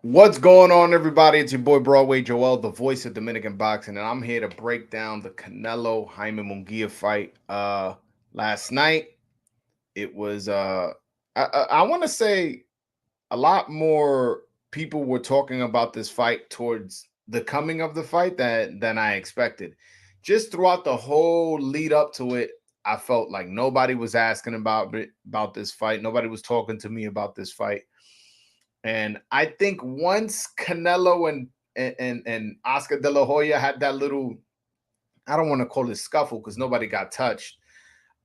What's going on, everybody? It's your boy Broadway Joel, the voice of Dominican boxing, and I'm here to break down the Canelo Jaime Munguia fight. Last night it was. I want to say a lot more people were talking about this fight towards the coming of the fight than I expected. Just throughout the whole lead up to it, I felt like nobody was asking about this fight. Nobody was talking to me about this fight. And I think once Canelo and Oscar De La Hoya had that little, I don't want to call it scuffle because nobody got touched.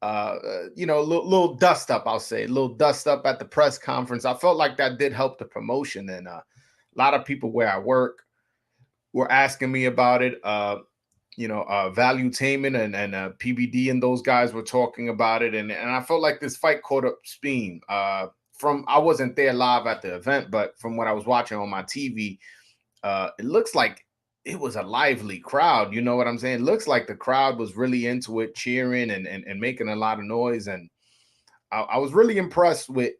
Little dust up, I'll say, a little dust up at the press conference. I felt like that did help the promotion, and a lot of people where I work were asking me about it. Value Taman and PBD and those guys were talking about it, and I felt like this fight caught up steam. From I wasn't there live at the event, but from what I was watching on my TV, it looks like it was a lively crowd. You know what I'm saying? It looks like the crowd was really into it, cheering and making a lot of noise. And I was really impressed with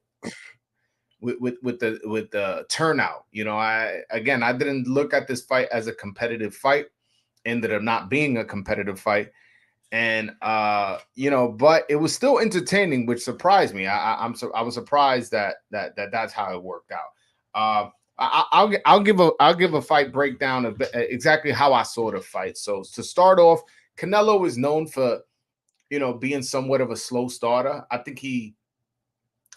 the turnout. I didn't look at this fight as a competitive fight. Ended up not being a competitive fight. And but it was still entertaining, which surprised me. I was surprised that's how it worked out. I'll give a fight breakdown of exactly how I saw the fight. So to start off, Canelo is known for being somewhat of a slow starter. I think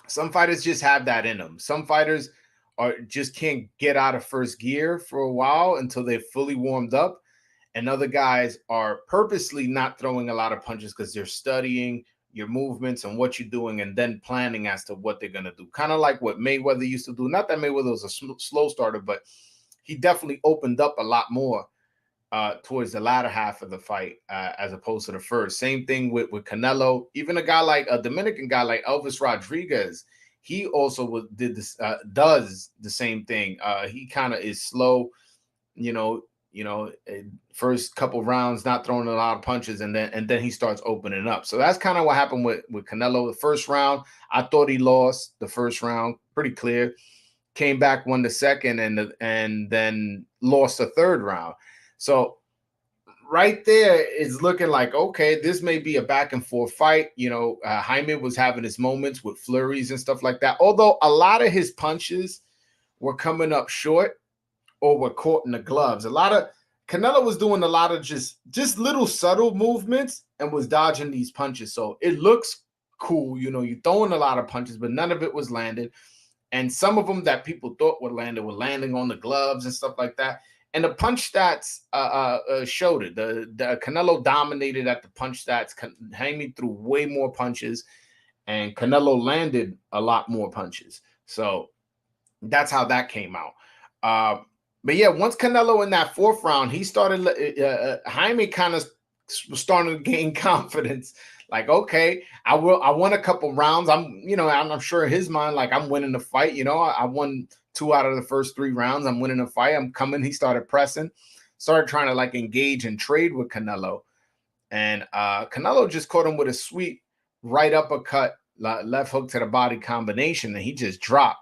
some fighters just have that in them. Some fighters are just can't get out of first gear for a while until they're fully warmed up, and other guys are purposely not throwing a lot of punches because they're studying your movements and what you're doing and then planning as to what they're going to do. Kind of like what Mayweather used to do. Not that Mayweather was a slow starter, but he definitely opened up a lot more towards the latter half of the fight as opposed to the first. Same thing with Canelo. Even a guy like a Dominican guy like Elvis Rodriguez, he also does the same thing. He kind of is slow, you know, first couple rounds not throwing a lot of punches, and then he starts opening up. So that's kind of what happened with Canelo. The first round, I thought he lost the first round, pretty clear. Came back, won the second, and then lost the third round. So right there is looking like, okay, this may be a back and forth fight. Jaime was having his moments with flurries and stuff like that. Although a lot of his punches were coming up short or were caught in the gloves. A lot of Canelo was doing a lot of just little subtle movements and was dodging these punches. So it looks cool. You're throwing a lot of punches, but none of it was landed. And some of them that people thought were landing on the gloves and stuff like that. And the punch stats showed it. The Canelo dominated at the punch stats. Jaime threw way more punches, and Canelo landed a lot more punches. So that's how that came out. But yeah, once Canelo in that fourth round, he started. Jaime kind of was starting to gain confidence. Like, okay, I will. I won a couple rounds. I'm sure in his mind, like, I'm winning the fight. I won two out of the first three rounds. I'm winning the fight. I'm coming. He started pressing, started trying to like engage and trade with Canelo, and Canelo just caught him with a sweet right uppercut, left hook to the body combination, and he just dropped.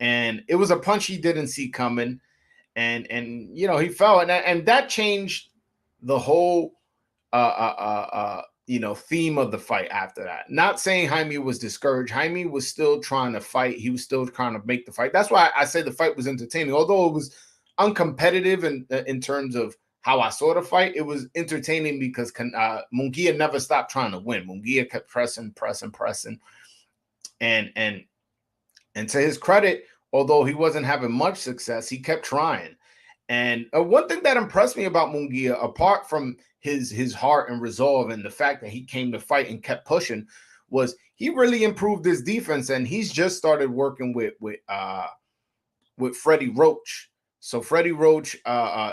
And it was a punch he didn't see coming, and he fell, and that changed the whole theme of the fight after that. Not saying Jaime was discouraged. Jaime was still trying to fight. He was still trying to make the fight. That's why I say the fight was entertaining, although it was uncompetitive in terms of how I saw the fight. It was entertaining because Munguia never stopped trying to win. Munguia kept pressing, and and to his credit, although he wasn't having much success, he kept trying. And one thing that impressed me about Munguia, apart from his heart and resolve and the fact that he came to fight and kept pushing, was he really improved his defense. And he's just started working with Freddie Roach. So Freddie Roach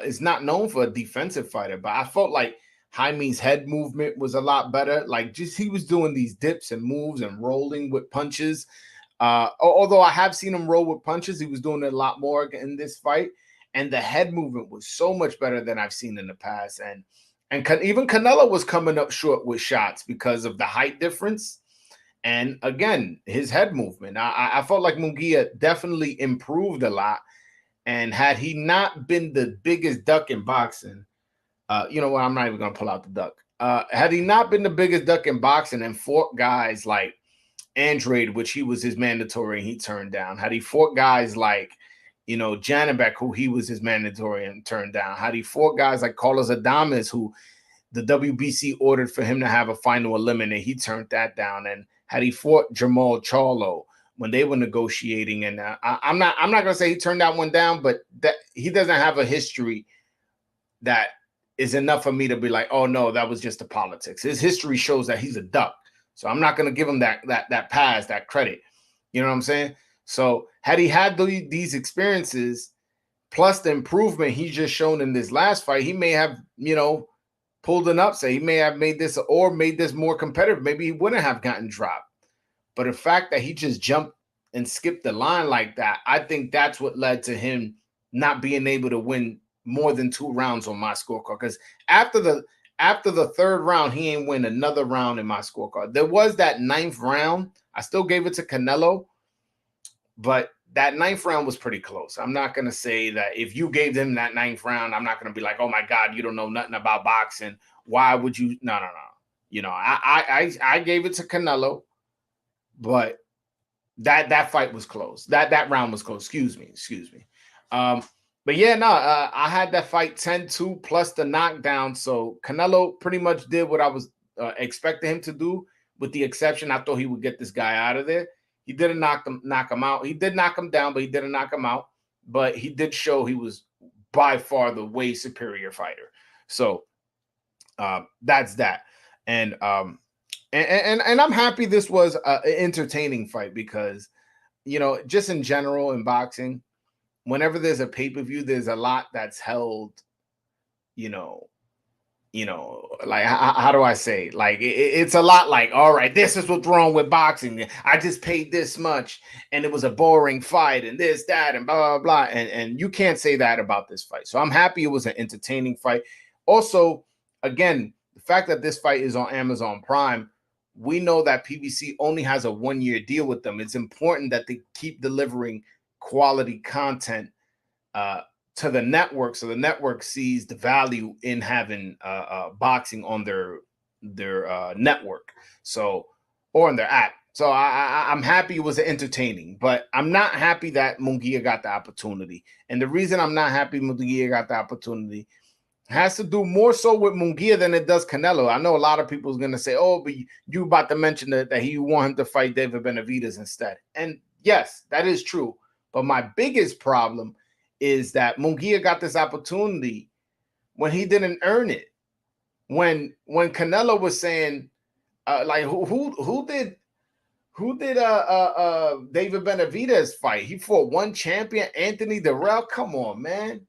is not known for a defensive fighter, but I felt like Jaime's head movement was a lot better. Like, just he was doing these dips and moves and rolling with punches. Although I have seen him roll with punches, he was doing it a lot more in this fight, and the head movement was so much better than I've seen in the past. And even Canelo was coming up short with shots because of the height difference, and again his head movement. I felt like Munguia definitely improved a lot, And had he not been the biggest duck in boxing, you know what? I'm not even going to pull out the duck. Had he not been the biggest duck in boxing and fought guys like Andrade, which he was his mandatory and he turned down, had he fought guys like, you know, Janibek, who he was his mandatory and turned down, had he fought guys like Carlos Adames, who the WBC ordered for him to have a final eliminate, he turned that down. And had he fought Jamal Charlo when they were negotiating, and I'm not gonna say he turned that one down, but that he doesn't have a history that is enough for me to be like, oh no, that was just the politics. His history shows that he's a duck, so I'm not gonna give him that pass, that credit. You know what I'm saying? So had he had these experiences plus the improvement he's just shown in this last fight, he may have, you know, pulled an upset. He may have made this more competitive. Maybe he wouldn't have gotten dropped. But the fact that he just jumped and skipped the line like that, I think that's what led to him not being able to win more than 2 rounds on my scorecard. Because after the third round, he ain't win another round in my scorecard. There was that 9th round. I still gave it to Canelo, but that 9th round was pretty close. I'm not going to say that if you gave him that 9th round, I'm not going to be like, oh my God, you don't know nothing about boxing. Why would you? No. You know, I gave it to Canelo, but that fight was close. That round was close. Excuse me. But yeah, no, I had that fight 10-2 plus the knockdown. So Canelo pretty much did what I was expecting him to do, with the exception I thought he would get this guy out of there. He didn't knock him out. He did knock him down, but he didn't knock him out. But he did show he was by far the way superior fighter. So that's that. And I'm happy this was an entertaining fight because, you know, just in general in boxing, whenever there's a pay-per-view, there's a lot that's held, you know, like how do I say? Like it's a lot like, all right, this is what's wrong with boxing. I just paid this much and it was a boring fight and this, that, and blah, blah, blah. And you can't say that about this fight. So I'm happy it was an entertaining fight. Also, again, the fact that this fight is on Amazon Prime, we know that PBC only has a 1-year deal with them. It's important that they keep delivering quality content to the network, so the network sees the value in having boxing on their network, so, or on their app. So I'm happy it was entertaining, but I'm not happy that Munguia got the opportunity. And the reason I'm not happy Munguia got the opportunity has to do more so with Munguia than it does Canelo. I know a lot of people is going to say, oh, but you about to mention that he wanted to fight David Benavidez instead. And yes, that is true. But my biggest problem is that Munguia got this opportunity when he didn't earn it. When Canelo was saying, like, who did David Benavidez fight? He fought one champion, Anthony Durrell. Come on, man.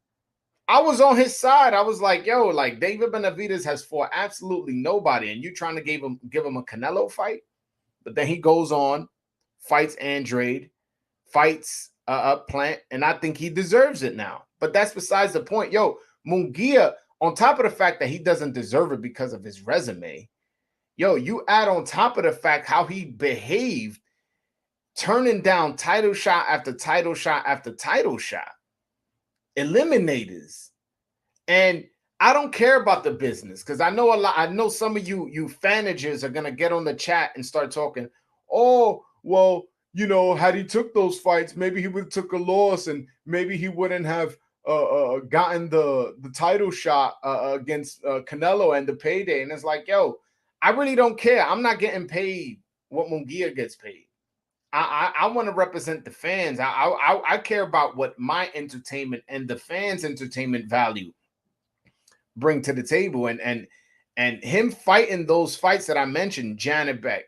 I was on his side. I was like, yo, like David Benavidez has fought absolutely nobody, and you trying to give him a Canelo fight? But then he goes on, fights Andrade, fights Plant, and I think he deserves it now. But that's besides the point. Yo, Munguia, on top of the fact that he doesn't deserve it because of his resume, yo, you add on top of the fact how he behaved, turning down title shot after title shot after title shot, eliminators. And I don't care about the business, because I know a lot. I know some of you fanagers are gonna get on the chat and start talking. Oh, well, you know, had he took those fights, maybe he would have took a loss, and maybe he wouldn't have gotten the title shot against Canelo and the payday. And it's like, yo, I really don't care. I'm not getting paid what Munguia gets paid. I want to represent the fans. I care about what my entertainment and the fans' entertainment value bring to the table. And him fighting those fights that I mentioned, Janibek,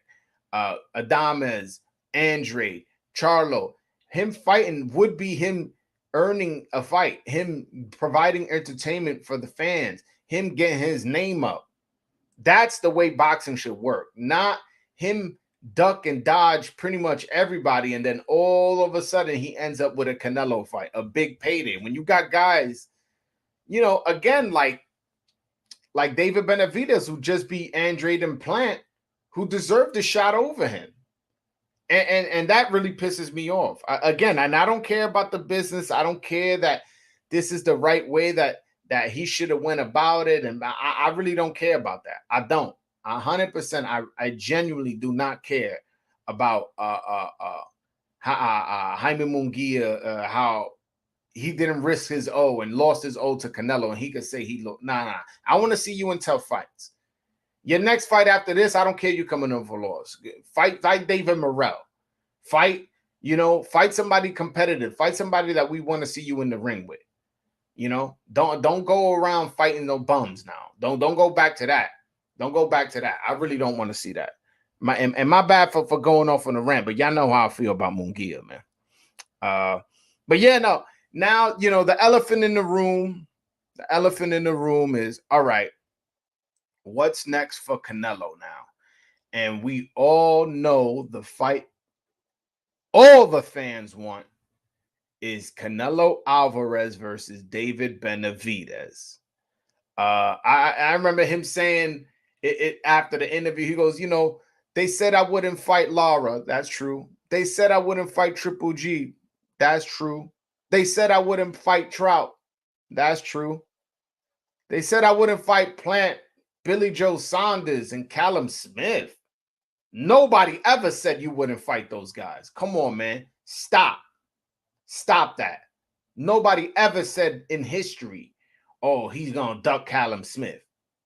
Adames, Andrade, Charlo, him fighting would be him earning a fight, him providing entertainment for the fans, him getting his name up. That's the way boxing should work, not him duck and dodge pretty much everybody, and then all of a sudden he ends up with a Canelo fight, a big payday. When you got guys, you know, again, like David Benavidez, who just beat Andrade and Plant, who deserved a shot over him. And that really pisses me off. Again, and I don't care about the business. I don't care that this is the right way that he should have went about it, and I really don't care about that. I don't. 100%. I genuinely do not care about Jaime Munguia, how he didn't risk his O and lost his O to Canelo, and he could say he lost. Nah. I want to see you in tough fights. Your next fight after this, I don't care you coming in for loss. Fight David Morrell. Fight, fight somebody competitive. Fight somebody that we want to see you in the ring with. Don't go around fighting no bums now. Don't go back to that. Don't go back to that. I really don't want to see that. My bad for going off on a rant, but y'all know how I feel about Munguia, man. But yeah, no. Now, the elephant in the room. The elephant in the room is, all right, what's next for Canelo now? And we all know the fight all the fans want is Canelo Alvarez versus David Benavidez. I remember him saying it after the interview. He goes, they said I wouldn't fight Lara. That's true. They said I wouldn't fight Triple G. That's true. They said I wouldn't fight Trout. That's true. They said I wouldn't fight Plant, Billy Joe Saunders, and Callum Smith. Nobody ever said you wouldn't fight those guys. Come on, man. Stop that. Nobody ever said in history, oh, he's going to duck Callum Smith.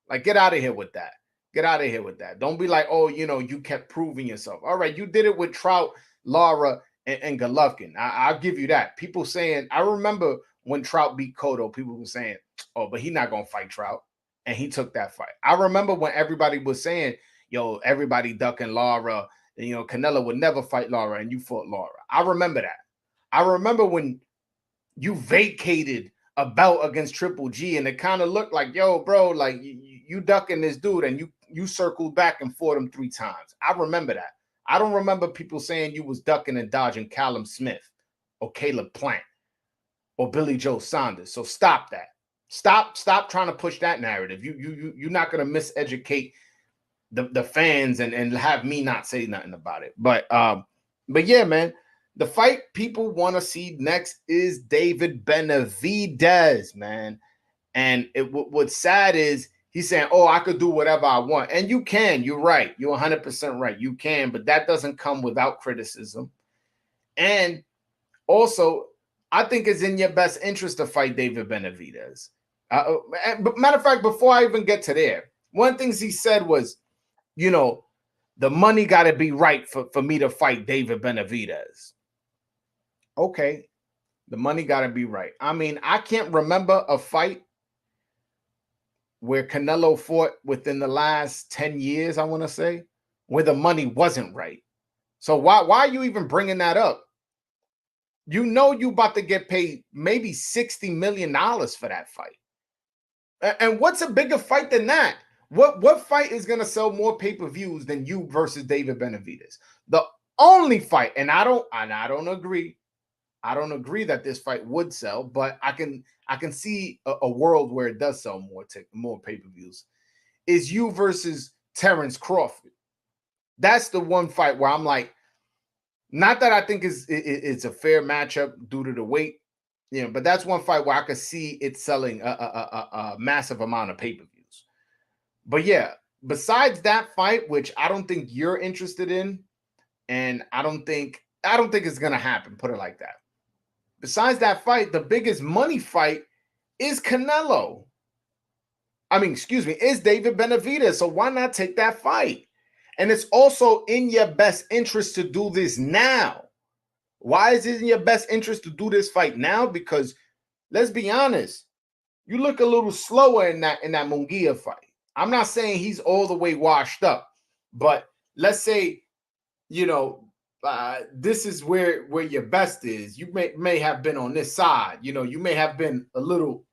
Like, get out of here with that. Get out of here with that. Don't be like, oh, you kept proving yourself. All right, you did it with Trout, Lara, and Golovkin. I'll give you that. People saying, I remember when Trout beat Cotto, people were saying, oh, but he's not going to fight Trout. And he took that fight. I remember when everybody was saying, yo, everybody ducking Lara, and, Canelo would never fight Lara, and you fought Lara. I remember that. I remember when you vacated a belt against Triple G, and it kind of looked like, yo, bro, like you ducking this dude, and you circled back and fought him 3 times. I remember that. I don't remember people saying you was ducking and dodging Callum Smith or Caleb Plant or Billy Joe Saunders. So stop that. Stop trying to push that narrative. You're not gonna miseducate the fans and have me not say nothing about it. But yeah, man. The fight people want to see next is David Benavidez, man. And what's sad is he's saying, oh, I could do whatever I want. And you can. You're right. You're 100% right. You can. But that doesn't come without criticism. And also, I think it's in your best interest to fight David Benavidez. But matter of fact, before I even get to there, one of the things he said was, the money got to be right for me to fight David Benavidez. Okay, the money got to be right. I mean, I can't remember a fight where Canelo fought within the last 10 years, I want to say, where the money wasn't right. So why are you even bringing that up? You about to get paid maybe $60 million for that fight. And what's a bigger fight than that? What fight is going to sell more pay-per-views than you versus David Benavidez? The only fight, and I don't agree. I don't agree that this fight would sell, but I can see a world where it does sell more pay-per-views. Is you versus Terrence Crawford. That's the one fight where I'm like, not that I think it's a fair matchup due to the weight, but that's one fight where I could see it selling a massive amount of pay-per-views. But yeah, besides that fight, which I don't think you're interested in, and I don't think it's gonna happen. Put it like that. Besides that fight, the biggest money fight is Canelo. Is David Benavidez. So why not take that fight? And it's also in your best interest to do this now. Why is it in your best interest to do this fight now? Because let's be honest, you look a little slower in that Munguia fight. I'm not saying he's all the way washed up, but let's say, this is where your best is. You may have been on this side. You may have been a little.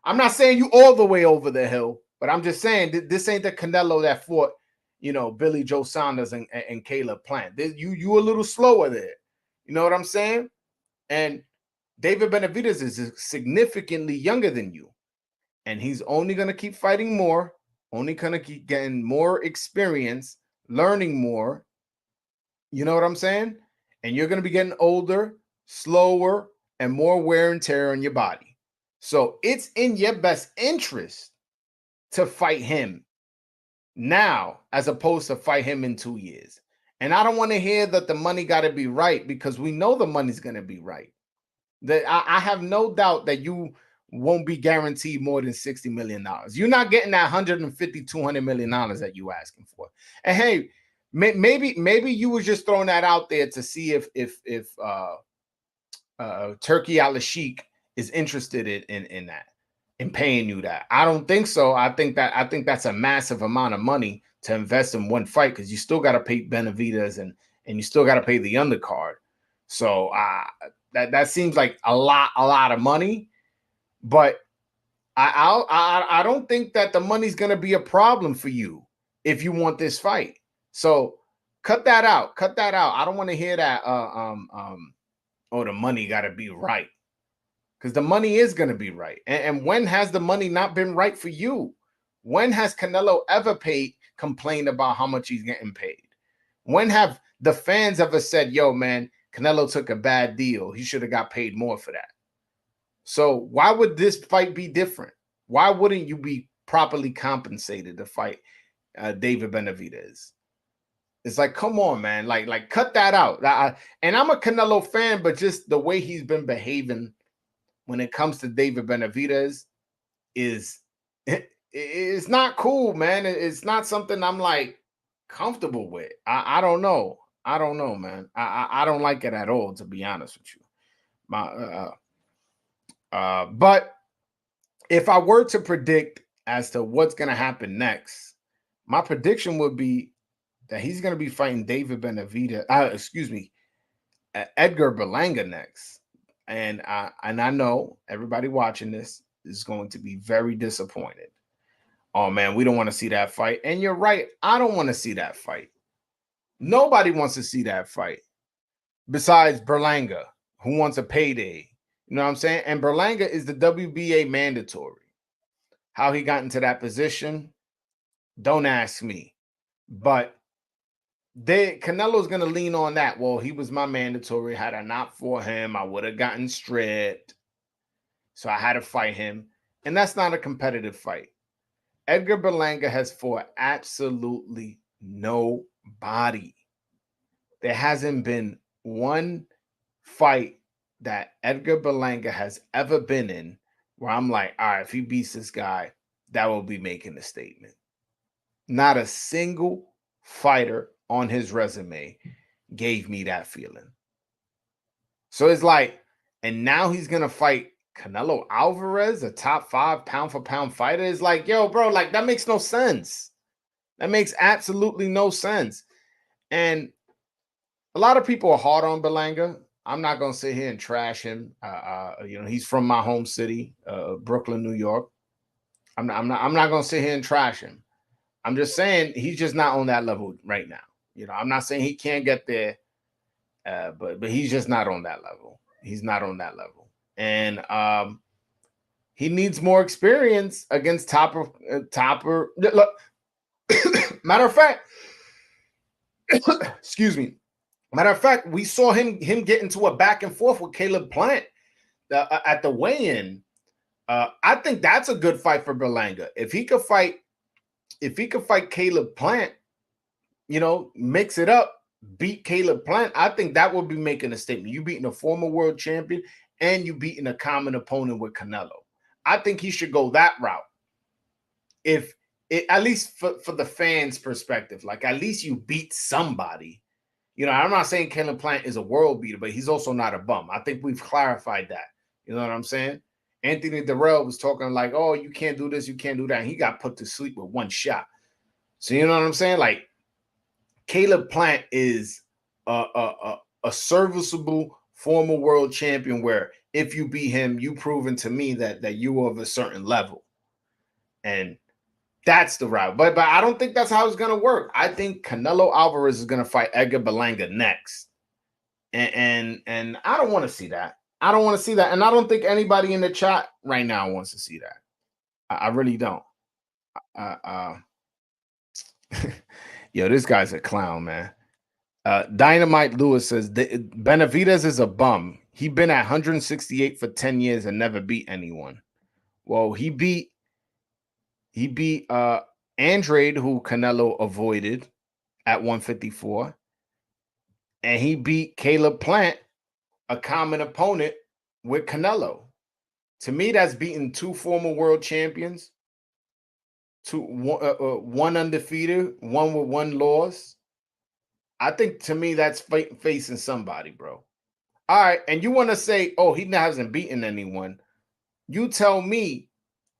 I'm not saying you all the way over the hill, but I'm just saying this ain't the Canelo that fought, Billy Joe Saunders and Caleb Plant. You a little slower there. You know what I'm saying? And David Benavidez is significantly younger than you, and he's only going to keep fighting more, only going to keep getting more experience, learning more. You know what I'm saying? And you're going to be getting older, slower, and more wear and tear on your body. So it's in your best interest to fight him now as opposed to fight him in 2 years. And I don't want to hear that the money got to be right, because we know the money's going to be right. That I have no doubt that you won't be guaranteed more than $60 million. You're not getting that 150, $200 million that you asking for. And hey, maybe you was just throwing that out there to see if Turkey Al Sheikh is interested in that, in paying you that. I don't think so. I think that's a massive amount of money to invest in one fight, because you still got to pay Benavidez and you still got to pay the undercard. So that seems like a lot of money, but I don't think that the money's gonna be a problem for you if you want this fight. So cut that out. Cut that out. I don't want to hear that. Oh, the money got to be right, because the money is gonna be right. And when has the money not been right for you? When has Canelo ever complained about how much he's getting paid? When have the fans ever said, "Yo, man, Canelo took a bad deal. He should have got paid more for that"? So why would this fight be different? Why wouldn't you be properly compensated to fight David Benavidez? It's like, come on, man. Like cut that out. And I'm a Canelo fan, but just the way he's been behaving when it comes to David Benavidez is it's not cool, man. It's not something I'm like comfortable with. I don't know. I don't know, man. I don't like it at all, to be honest with you. But if I were to predict as to what's going to happen next, my prediction would be that he's going to be fighting David Benavidez. Edgar Berlanga next. And I know everybody watching this is going to be very disappointed. Oh man, we don't want to see that fight. And you're right, I don't want to see that fight. Nobody wants to see that fight besides Berlanga, who wants a payday. You know what I'm saying? And Berlanga is the WBA mandatory. How he got into that position, don't ask me. But Canelo's going to lean on that. Well, he was my mandatory. Had I not for him, I would have gotten stripped. So I had to fight him. And that's not a competitive fight. Edgar Berlanga has fought absolutely nobody. There hasn't been one fight that Edgar Berlanga has ever been in where I'm like, all right, if he beats this guy, that will be making a statement. Not a single fighter on his resume gave me that feeling. So it's like, and now he's going to fight Canelo Alvarez, a top 5 pound for pound fighter. It's like, yo, bro, like that makes no sense. That makes absolutely no sense. And a lot of people are hard on Berlanga. I'm not going to sit here and trash him. He's from my home city, Brooklyn, New York. I'm not going to sit here and trash him. I'm just saying he's just not on that level right now. I'm not saying he can't get there, but he's just not on that level. He's not on that level. And he needs more experience against Topper. Look, matter of fact, excuse me. Matter of fact, we saw him get into a back and forth with Caleb Plant at the weigh-in. I think that's a good fight for Berlanga. If he could fight Caleb Plant, mix it up, beat Caleb Plant, I think that would be making a statement. You beating a former world champion and you beating a common opponent with Canelo. I think he should go that route. If it, at least for the fans' perspective, like at least you beat somebody. I'm not saying Caleb Plant is a world beater, but he's also not a bum. I think we've clarified that. You know what I'm saying? Anthony Darrell was talking like, oh, you can't do this, you can't do that. And he got put to sleep with one shot. So you know what I'm saying? Like Caleb Plant is a serviceable former world champion where if you beat him, you proven to me that you are of a certain level. And that's the route. But I don't think that's how it's going to work. I think Canelo Alvarez is going to fight Edgar Berlanga next. And I don't want to see that. I don't want to see that. And I don't think anybody in the chat right now wants to see that. I really don't. Yo, this guy's a clown, man. Dynamite Lewis says Benavidez is a bum. He been at 168 for 10 years and never beat anyone. Well, he beat Andrade, who Canelo avoided at 154, and he beat Caleb Plant, a common opponent, with Canelo. To me, that's beating two former world champions, one undefeated, one with one loss. I think to me that's facing somebody, bro. All right, and you want to say, oh, he hasn't beaten anyone. You tell me,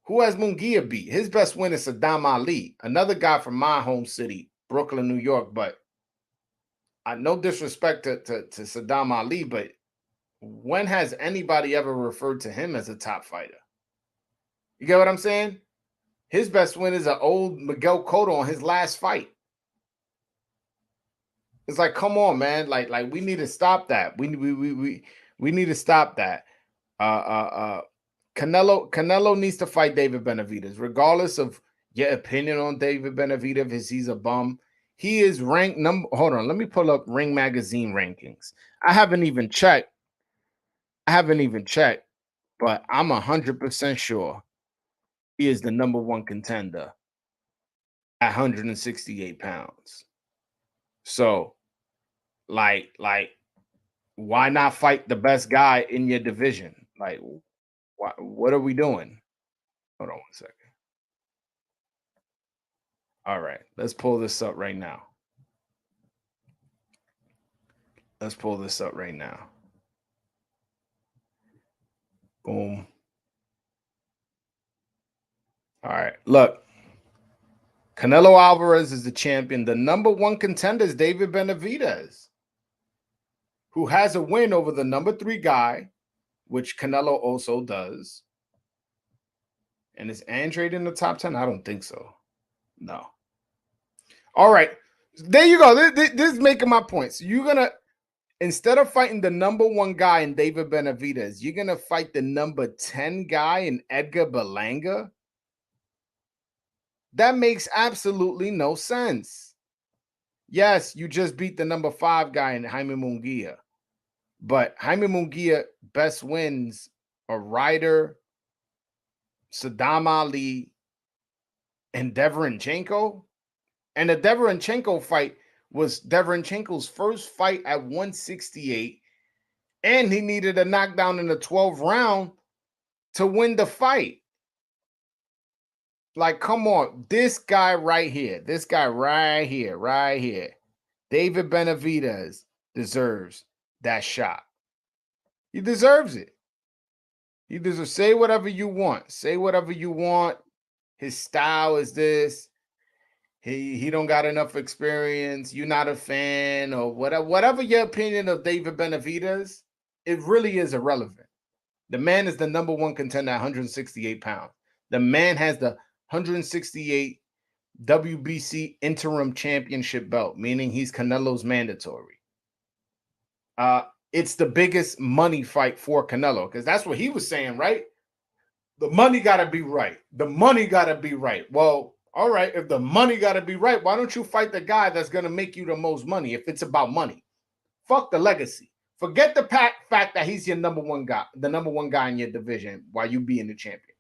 who has Munguia beat? His best win is Saddam Ali, another guy from my home city, Brooklyn, New York. But I no disrespect to Saddam Ali, but when has anybody ever referred to him as a top fighter? You get what I'm saying? His best win is an old Miguel Cotto on his last fight. It's like, come on, man. Like we need to stop that. We need to stop that. Canelo needs to fight David Benavidez, regardless of your opinion on David Benavidez. Is he's a bum? He is ranked number. Hold on, let me pull up Ring Magazine rankings. I haven't even checked, but I'm 100% sure he is the number one contender at 168 pounds. So, like, why not fight the best guy in your division? Like, what are we doing? Hold on 1 second. All right, let's pull this up right now. Boom. All right, look. Canelo Alvarez is the champion. The number one contender is David Benavidez, who has a win over the number 3 guy, which Canelo also does. And is Andrade in the top 10? I don't think so. No. All right. There you go. This is making my point. So you're going to, instead of fighting the number 1 guy in David Benavidez, you're going to fight the number 10 guy in Edgar Berlanga? That makes absolutely no sense. Yes, you just beat the number 5 guy in Jaime Munguia. But Jaime Munguia best wins are Ryder, Saddam Ali, and Deverenchenko. And the Deverenchenko fight was Deverenchenko's first fight at 168. And he needed a knockdown in the 12th round to win the fight. Like, come on. This guy right here, David Benavidez deserves that shot. He deserves it. He deserves. Say whatever you want. His style is this. He don't got enough experience. You're not a fan or whatever your opinion of David Benavidez, it really is irrelevant. The man is the number 1 contender at 168 pounds. The man has the 168 WBC interim championship belt, meaning he's Canelo's mandatory. It's the biggest money fight for Canelo, because that's what he was saying, right? The money got to be right. Well, all right, if the money got to be right, why don't you fight the guy that's going to make you the most money if it's about money? Fuck the legacy. Forget the fact that he's your number 1 guy, the number 1 guy in your division while you being the champion.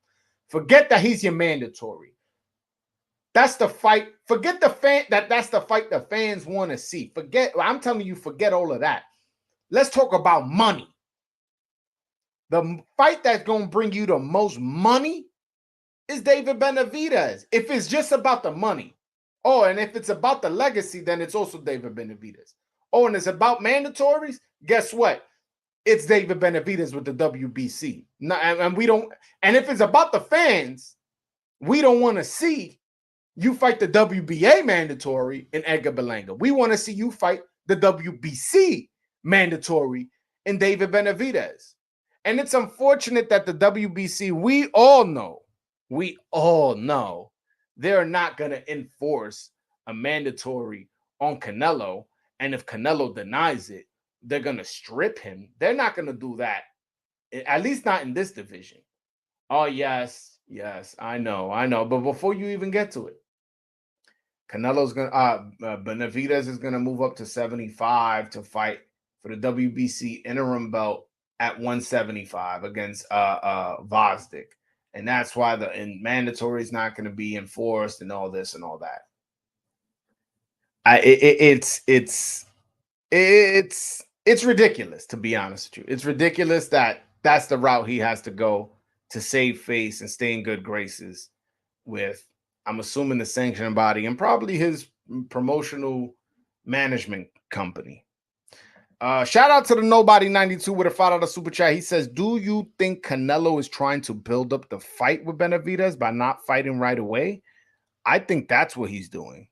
Forget that he's your mandatory. That's the fight. Forget the fan that's the fight the fans want to see. I'm telling you, forget all of that. Let's talk about money. The fight that's going to bring you the most money is David Benavidez. If it's just about the money. Oh, and if it's about the legacy, then it's also David Benavidez. Oh, and it's about mandatories. Guess what? It's David Benavidez with the WBC. And if it's about the fans, we don't want to see you fight the WBA mandatory in Edgar Berlanga. We want to see you fight the WBC mandatory in David Benavidez. And it's unfortunate that the WBC, we all know, they're not going to enforce a mandatory on Canelo. And if Canelo denies it, they're going to strip him. They're not going to do that, at least not in this division. Oh, yes, I know. But before you even get to it, Canelo's gonna Benavidez is gonna move up to 75 to fight for the WBC interim belt at 175 against Vosdick. And that's why the mandatory is not going to be enforced and all this and all that. It's ridiculous, to be honest with you. It's ridiculous that that's the route he has to go to save face and stay in good graces with, I'm assuming, the sanctioning body and probably his promotional management company. Shout out to the Nobody 92 with a $5 super chat. He says, do you think Canelo is trying to build up the fight with Benavidez by not fighting right away? I think that's what he's doing.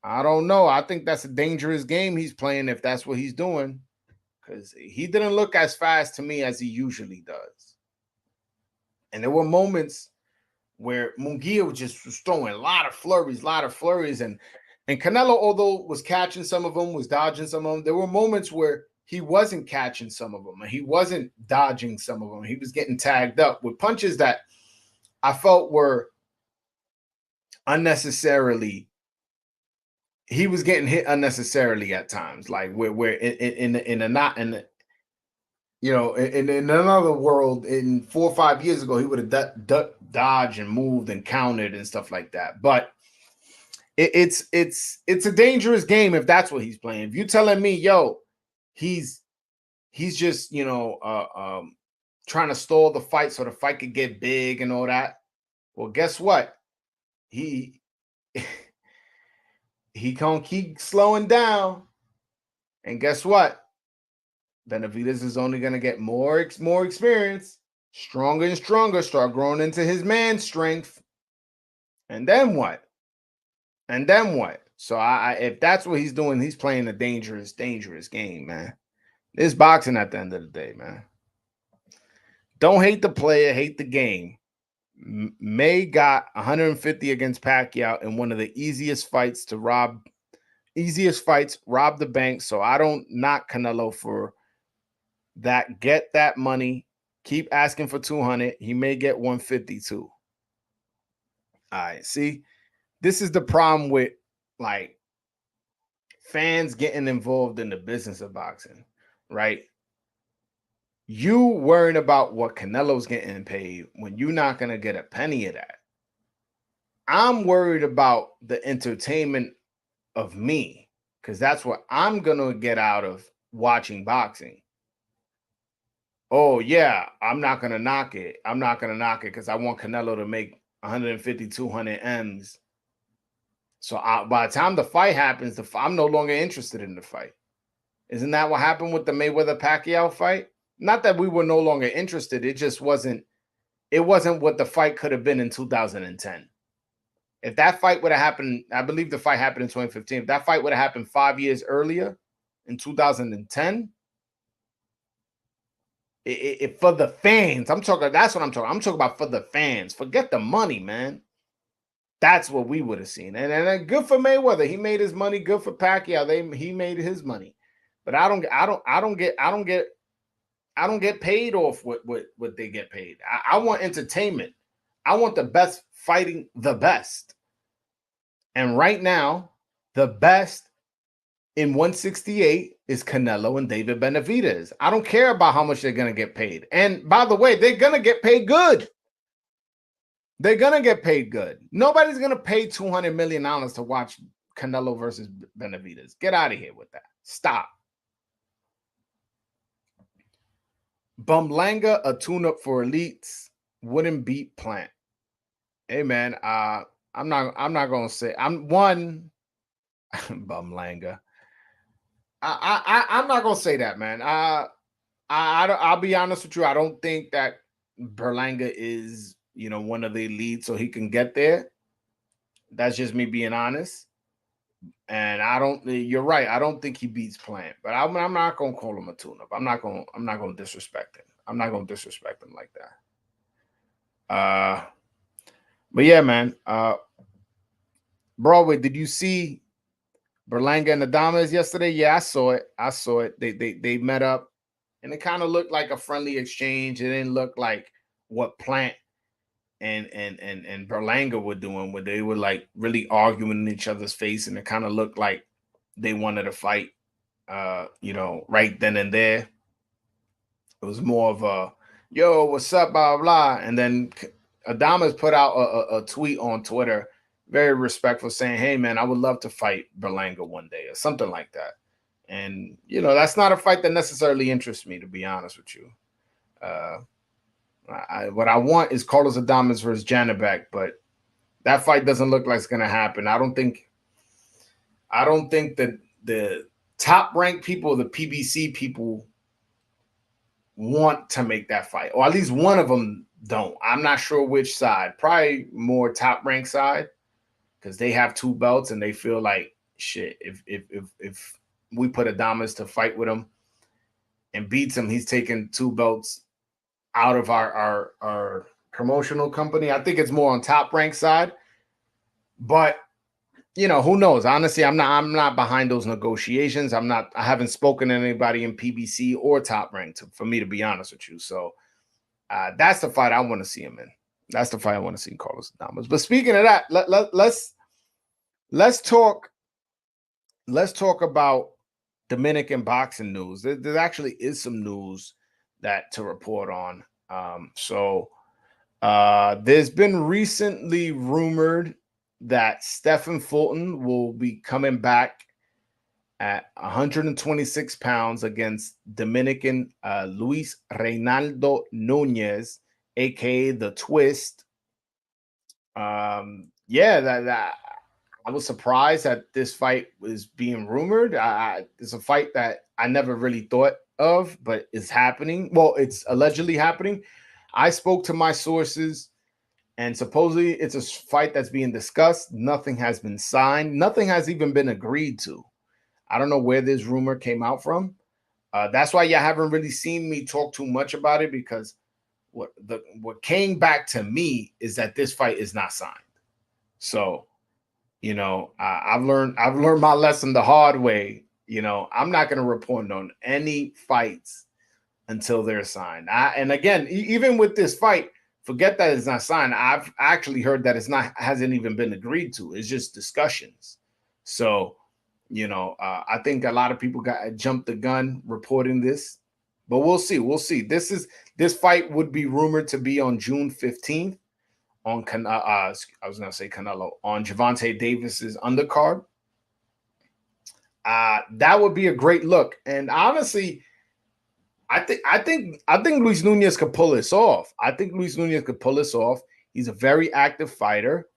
I don't know. I think that's a dangerous game he's playing if that's what he's doing, because he didn't look as fast to me as he usually does. And there were moments where Munguia was just throwing a lot of flurries, and Canelo, although was catching some of them, was dodging some of them, there were moments where he wasn't catching some of them, and he wasn't dodging some of them. He was getting tagged up with punches that I felt were unnecessarily. He was getting hit unnecessarily at times, like where in another world, in 4 or 5 years ago, he would have dodged and moved and countered and stuff like that. But it's a dangerous game if that's what he's playing. If you're telling me, yo, he's just trying to stall the fight so the fight could get big and all that, well, guess what? He gonna keep slowing down, and guess what? Benavidez is only gonna get more experience, stronger and stronger, start growing into his man strength, and then what? So if that's what he's doing, he's playing a dangerous game, man. It's boxing at the end of the day, man. Don't hate the player, hate the game. May got 150 against Pacquiao in one of the easiest fights, rob the bank. So I don't knock Canelo for that. Get that money. Keep asking for 200. He may get 150 too. All right, see, this is the problem with like fans getting involved in the business of boxing, right? You worrying about what Canelo's getting paid when you're not going to get a penny of that. I'm worried about the entertainment of me, because that's what I'm going to get out of watching boxing. Oh, yeah, I'm not going to knock it. I'm not going to knock it because I want Canelo to make 150, 200 M's. So by the time the fight happens, I'm no longer interested in the fight. Isn't that what happened with the Mayweather-Pacquiao fight? Not that we were no longer interested. It just wasn't. It wasn't what the fight could have been in 2010. If that fight would have happened, I believe the fight happened in 2015. If that fight would have happened 5 years earlier, in 2010, for the fans, I'm talking. That's what I'm talking. I'm talking about for the fans. Forget the money, man. That's what we would have seen. And good for Mayweather. He made his money. Good for Pacquiao. He made his money. But I don't get paid off what they get paid. I want entertainment. I want the best fighting the best. And right now, the best in 168 is Canelo and David Benavidez. I don't care about how much they're going to get paid. And by the way, they're going to get paid good. They're going to get paid good. Nobody's going to pay $200 million to watch Canelo versus Benavidez. Get out of here with that. Stop. Bumlanga, a tune-up for elites, wouldn't beat Plant. Hey man, I'm not gonna say I'm one Bumlanga. I'm not gonna say that, man. I'll be honest with you. I don't think that Berlanga is one of the elites, so he can get there. That's just me being honest. And you're right. I don't think he beats Plant, but I'm not going to call him a tune-up. I'm not going to disrespect him. I'm not going to disrespect him like that. But yeah, man. Broadway, did you see Berlanga and Adames yesterday? Yeah, I saw it. They met up, and it kind of looked like a friendly exchange. It didn't look like what Plant and Berlanga were doing, where they were like really arguing in each other's face, and it kind of looked like they wanted to fight, right then and there. It was more of a, yo, what's up, blah, blah. And then Adamas put out a tweet on Twitter, very respectful, saying, hey, man, I would love to fight Berlanga one day or something like that. And, that's not a fight that necessarily interests me, to be honest with you. What I want is Carlos Adames versus Janibek, but that fight doesn't look like it's going to happen. I don't think that the top ranked people, the PBC people, want to make that fight, or at least one of them don't. I'm not sure which side. Probably more top ranked side, because they have 2 belts and they feel like shit. If we put Adames to fight with him and beats him, he's taking 2 belts out of our promotional company. I think it's more on top ranked side, but who knows? Honestly, I'm not behind those negotiations. I haven't spoken to anybody in PBC or Top Rank for me to be honest with you. So that's the fight I want to see him in. That's the fight I want to see Carlos Adames. But speaking of that, let's talk about Dominican boxing news. There actually is some news that to report on. There's been recently rumored that Stephen Fulton will be coming back at 126 pounds against Dominican Luis Reynaldo Nunez, aka the Twist. That I was surprised that this fight was being rumored. It's a fight that I never really thought of, but it's happening. Well, it's allegedly happening. I spoke to my sources, and supposedly it's a fight that's being discussed. Nothing has been signed. Nothing has even been agreed to. I don't know where this rumor came out from. That's why you haven't really seen me talk too much about it, because what came back to me is that this fight is not signed. So, I've learned my lesson the hard way. I'm not going to report on any fights until they're signed. And again, even with this fight, forget that it's not signed. I've actually heard that hasn't even been agreed to. It's just discussions. So, I think a lot of people jumped the gun reporting this, but we'll see. We'll see. This fight would be rumored to be on June 15th on I was going to say Canelo, on Gervonta Davis's undercard. That would be a great look. And honestly, I think Luis Nunez could pull this off. He's a very active fighter.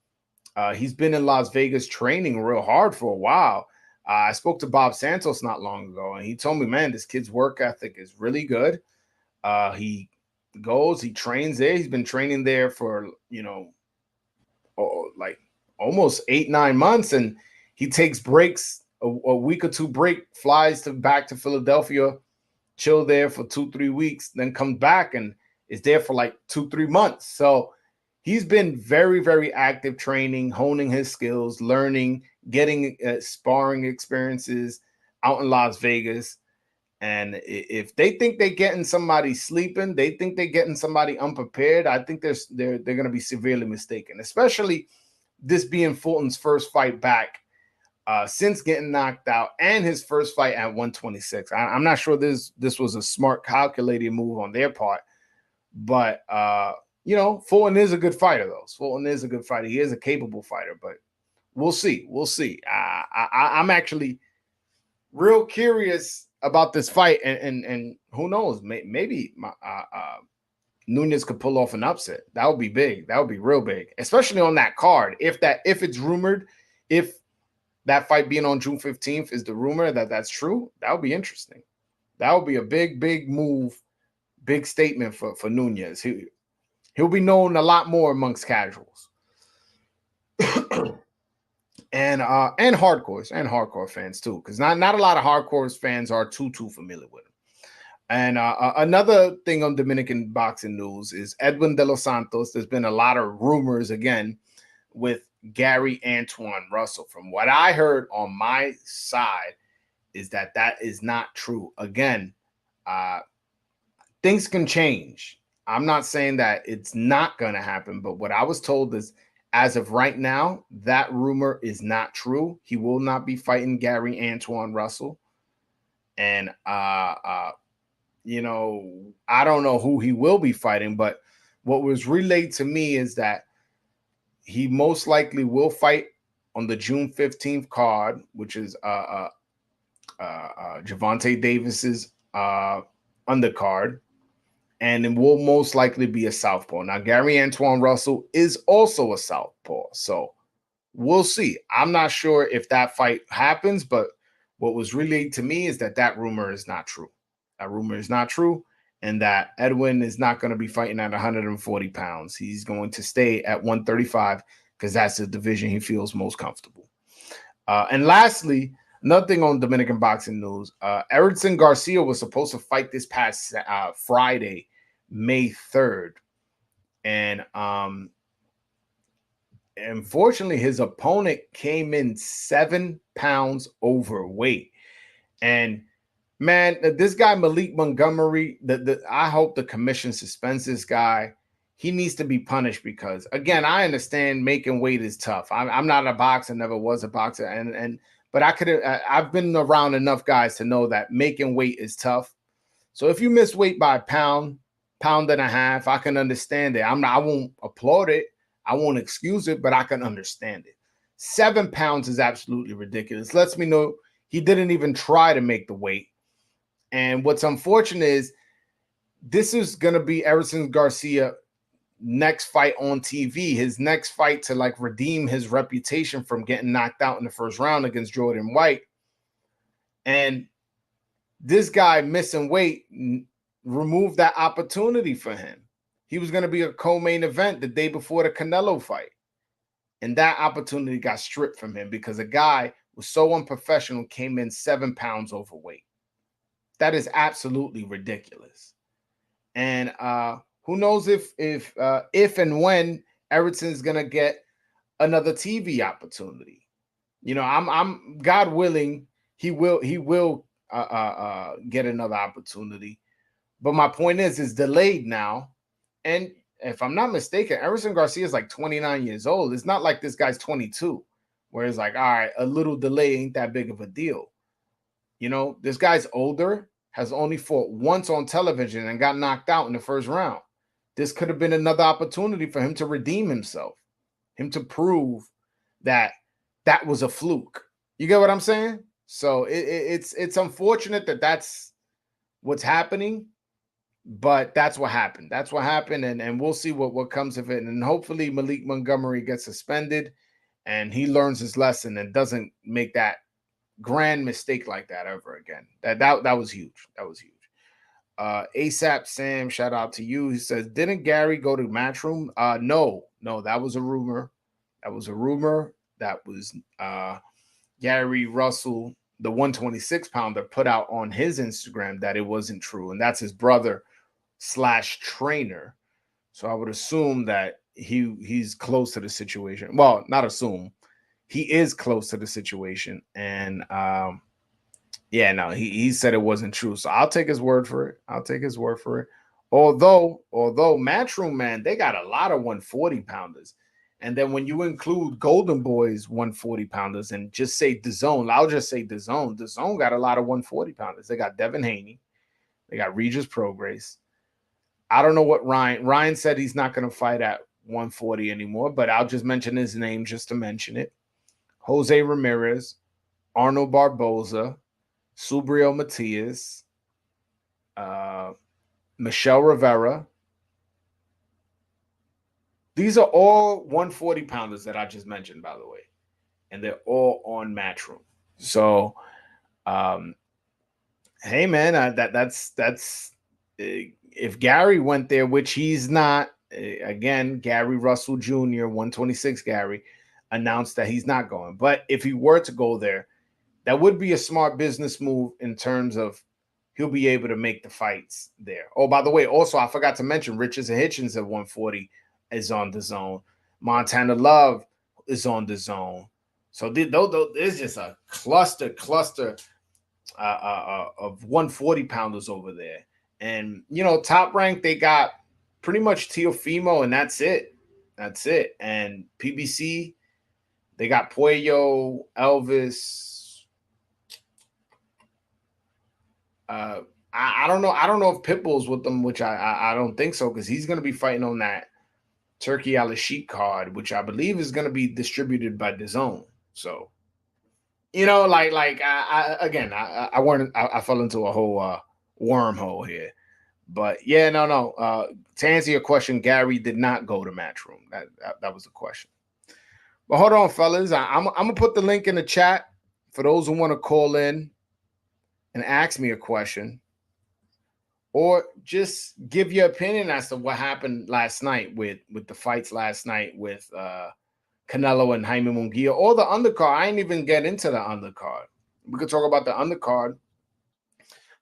He's been in Las Vegas training real hard for a while. I spoke to Bob Santos not long ago, and he told me, man, this kid's work ethic is really good. He trains there. He's been training there for, like almost 8-9 months, and he takes breaks, a week or 2 break, flies back to Philadelphia, chill there for 2-3 weeks, then comes back and is there for like 2-3 months. So he's been very, very active training, honing his skills, learning, getting sparring experiences out in Las Vegas. And if they think they're getting somebody sleeping, they think they're getting somebody unprepared, I think they're going to be severely mistaken, especially this being Fulton's first fight back since getting knocked out, and his first fight at 126. I'm not sure this was a smart, calculated move on their part, but Fulton is a good fighter, though. Fulton is a good fighter. He is a capable fighter, but we'll see. I'm actually real curious about this fight, and who knows, maybe Nunez could pull off an upset. That would be big. That would be real big, especially on that card. If it's rumored, if that fight being on June 15th is the rumor that's true, that would be interesting. That would be a big move, big statement for Nunez. He'll be known a lot more amongst casuals. and hardcore fans too, because not a lot of hardcore fans are too familiar with him. And another thing on Dominican boxing news is Edwin De Los Santos. There's been a lot of rumors again with Gary Antoine Russell. From what I heard on my side is that is not true. Again, things can change. I'm not saying that it's not going to happen, but what I was told is as of right now, that rumor is not true. He will not be fighting Gary Antoine Russell. And, I don't know who he will be fighting, but what was relayed to me is that he most likely will fight on the June 15th card, which is Javante Davis's undercard, and it will most likely be a southpaw. Now, Gary Antoine Russell is also a southpaw, so we'll see. I'm not sure if that fight happens, but what was relayed to me is that rumor is not true. That rumor is not true, and that Edwin is not going to be fighting at 140 pounds. He's going to stay at 135 because that's the division he feels most comfortable. And lastly, nothing on Dominican boxing news. Erickson Garcia was supposed to fight this past Friday, May 3rd. And unfortunately, his opponent came in 7 pounds overweight. And man, this guy, Malik Montgomery, I hope the commission suspends this guy. He needs to be punished because, again, I understand making weight is tough. I'm not a boxer, never was a boxer. But I've been around enough guys to know that making weight is tough. So if you miss weight by a pound and a half, I can understand it. I won't applaud it. I won't excuse it, but I can understand it. 7 pounds is absolutely ridiculous. Lets me know he didn't even try to make the weight. And what's unfortunate is this is going to be Erickson Garcia next fight on TV, his next fight to like redeem his reputation from getting knocked out in the first round against Jordan White. And this guy missing weight removed that opportunity for him. He was going to be a co-main event the day before the Canelo fight. And that opportunity got stripped from him because a guy was so unprofessional, came in 7 pounds overweight. That is absolutely ridiculous. And who knows if and when Erickson's gonna get another TV opportunity. I'm God willing, he will get another opportunity. But my point is delayed now. And if I'm not mistaken, Erickson Garcia is like 29 years old. It's not like this guy's 22, where it's like, all right, a little delay ain't that big of a deal. This guy's older, has only fought once on television and got knocked out in the first round. This could have been another opportunity for him to redeem himself, him to prove that was a fluke. You get what I'm saying? So it's unfortunate that that's what's happening, but that's what happened. That's what happened, and we'll see what comes of it. And hopefully Malik Montgomery gets suspended and he learns his lesson and doesn't make that grand mistake like that ever again. That was huge. That was huge. ASAP Sam, shout out to you. He says, didn't Gary go to Matchroom? No, that was a rumor. That was Gary Russell, the 126 pounder, put out on his Instagram that it wasn't true. And that's his brother / trainer. So I would assume that he's close to the situation. Well, not assume. He is close to the situation. And he said it wasn't true. So I'll take his word for it. Although Matchroom, man, they got a lot of 140 pounders. And then when you include Golden Boy's 140 pounders and just say DAZN, I'll just say DAZN. DAZN got a lot of 140 pounders. They got Devin Haney. They got Regis Prograis. I don't know what Ryan said he's not going to fight at 140 anymore, but I'll just mention his name just to mention it. Jose Ramirez, Arnold Barboza, Subriel Matias, Michelle Rivera. These are all 140 pounders that I just mentioned, by the way, and they're all on Matchroom. So, hey man, that's if Gary went there, which he's not. Again, Gary Russell Jr., 126 Gary, announced that he's not going. But if he were to go there, that would be a smart business move in terms of he'll be able to make the fights there. Oh, by the way, also, I forgot to mention Richards and Hitchens at 140 is on DAZN. Montana Love is on DAZN. So there's just a cluster of 140 pounders over there. And, Top Rank, they got pretty much Teofimo, and that's it. That's it. And PBC, they got Puello, Elvis. I don't know. I don't know if Pitbull's with them, which I don't think so, because he's going to be fighting on that Turkey Al Sheik card, which I believe is going to be distributed by DAZN. So, I fell into a whole wormhole here. But yeah, no. To answer your question, Gary did not go to Matchroom. That was the question. But hold on, fellas. I'm gonna put the link in the chat for those who want to call in and ask me a question, or just give your opinion as to what happened last night with the fights last night with Canelo and Jaime Munguia, or the undercard. I ain't even get into the undercard. We could talk about the undercard.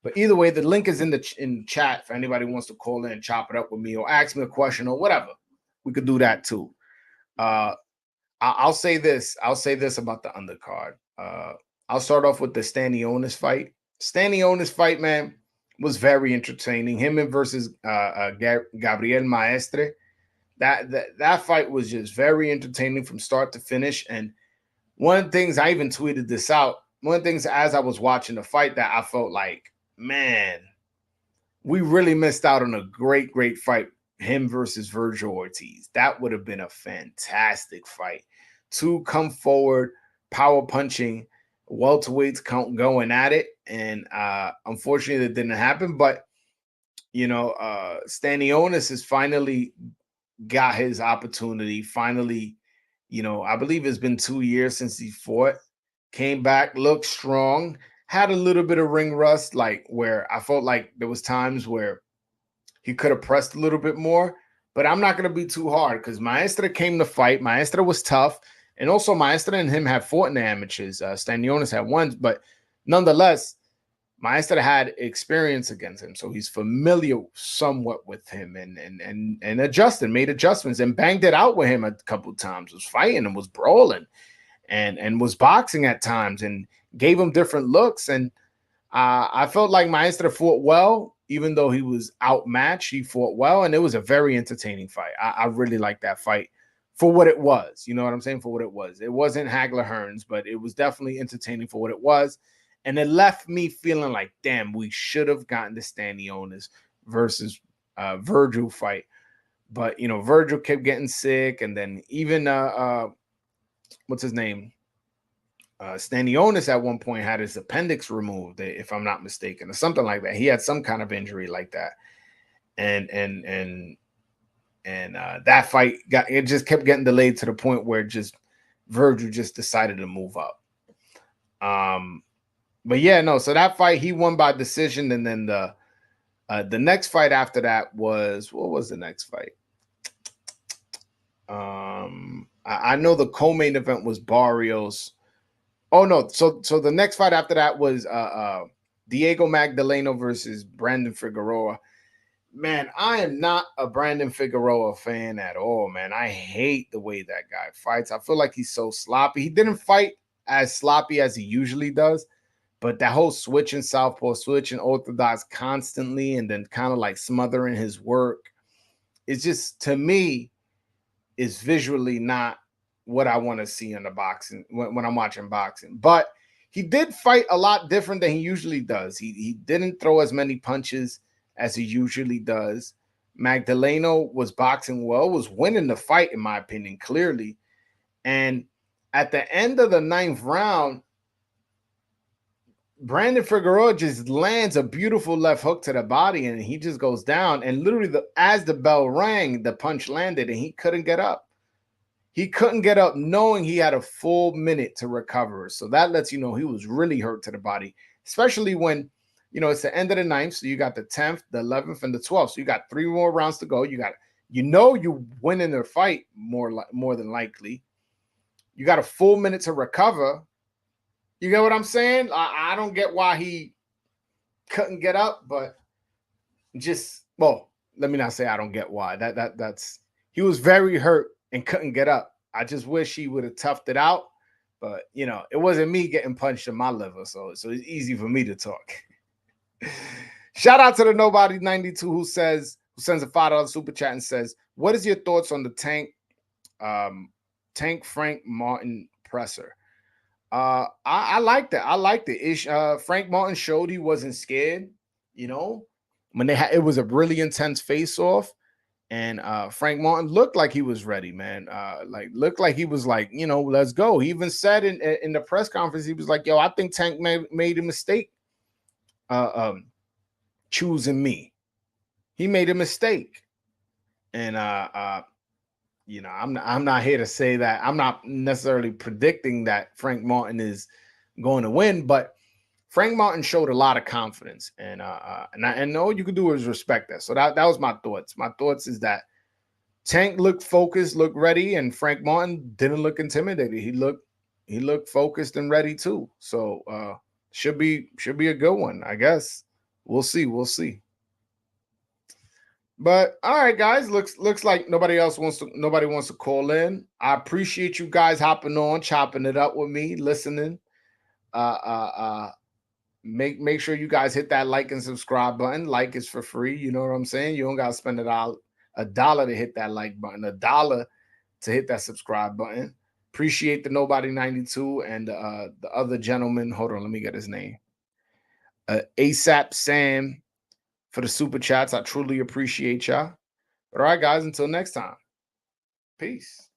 But either way, the link is in the chat for anybody who wants to call in and chop it up with me or ask me a question or whatever. We could do that too. I'll say this. I'll say this about the undercard. I'll start off with the Stanionis fight. Stanionis fight, man, was very entertaining. Him and versus Gabriel Maestre. That fight was just very entertaining from start to finish. And one of the things, I even tweeted this out, one of the things as I was watching the fight that I felt like, man, we really missed out on a great fight. Him versus Virgil Ortiz. That would have been a fantastic fight. Two come forward, power punching, welterweights going at it. And unfortunately, that didn't happen. But, Stanionis has finally got his opportunity. Finally, I believe it's been 2 years since he fought. Came back, looked strong. Had a little bit of ring rust, like where I felt like there was times where he could have pressed a little bit more, but I'm not going to be too hard because Maestre came to fight. Maestre was tough, and also Maestre and him have fought in the amateurs. Stanionis had won, but nonetheless, Maestre had experience against him, so he's familiar somewhat with him and made adjustments, and banged it out with him a couple of times. Was fighting and was brawling, and was boxing at times, and gave him different looks. And I felt like Maestre fought well, even though he was outmatched. He fought well, and it was a very entertaining fight. I really liked that fight for what it was. You know what I'm saying? For what it was. It wasn't Hagler Hearns, but it was definitely entertaining for what it was. And it left me feeling like, damn, we should have gotten the Stanionis versus Virgil fight. But, Virgil kept getting sick, and then even what's his name? Stanionis at one point had his appendix removed, if I'm not mistaken, or something like that. He had some kind of injury like that, and that fight just kept getting delayed to the point where Virgil just decided to move up. But yeah, no. So that fight he won by decision, and then the next fight after that was, what was the next fight? I know the co-main event was Barrios. Oh no! So the next fight after that was Diego Magdaleno versus Brandon Figueroa. Man, I am not a Brandon Figueroa fan at all, man. I hate the way that guy fights. I feel like he's so sloppy. He didn't fight as sloppy as he usually does, but that whole switching southpaw, switching orthodox constantly, and then kind of like smothering his work, it's just, to me, is visually not what I want to see in the boxing when I'm watching boxing. But he did fight a lot different than he usually does. He didn't throw as many punches as he usually does. Magdaleno was boxing well, was winning the fight, in my opinion, clearly. And at the end of the 9th round, Brandon Figueroa just lands a beautiful left hook to the body, and he just goes down. And literally, as the bell rang, the punch landed, and he couldn't get up. He couldn't get up, knowing he had a full minute to recover. So that lets you know he was really hurt to the body, especially when, it's the end of the 9th. So you got the 10th, the 11th, and the 12th. So you got 3 more rounds to go. You win in their fight more than likely. You got a full minute to recover. You get what I'm saying? I don't get why he couldn't get up, but let me not say I don't get why. That's he was very hurt and couldn't get up. I just wish he would have toughed it out, but it wasn't me getting punched in my liver, so it's easy for me to talk. Shout out to the Nobody 92 who says sends a $5 super chat and says, "What is your thoughts on the Tank Frank Martin presser?" I liked it. I liked it. Frank Martin showed he wasn't scared. You know, when it was a really intense face off, and Frank Martin looked like he was ready, man. Like looked like he was like, let's go. He even said in the press conference, he was like, "Yo, I think Tank made a mistake choosing me. He made a mistake." And I'm not here to say that. I'm not necessarily predicting that Frank Martin is going to win, but Frank Martin showed a lot of confidence, and all you can do is respect that. So that was my thoughts. My thoughts is that Tank looked focused, looked ready, and Frank Martin didn't look intimidated. He looked focused and ready too. So should be a good one, I guess. We'll see. We'll see. But all right, guys, looks like nobody wants to call in. I appreciate you guys hopping on, chopping it up with me, listening. Make sure you guys hit that like and subscribe button. Like is for free. You know what I'm saying? You don't gotta spend a dollar to hit that like button, $1 to hit that subscribe button. Appreciate the Nobody 92 and the other gentleman. Hold on, let me get his name. ASAP Sam for the super chats. I truly appreciate y'all. But all right, guys, until next time. Peace.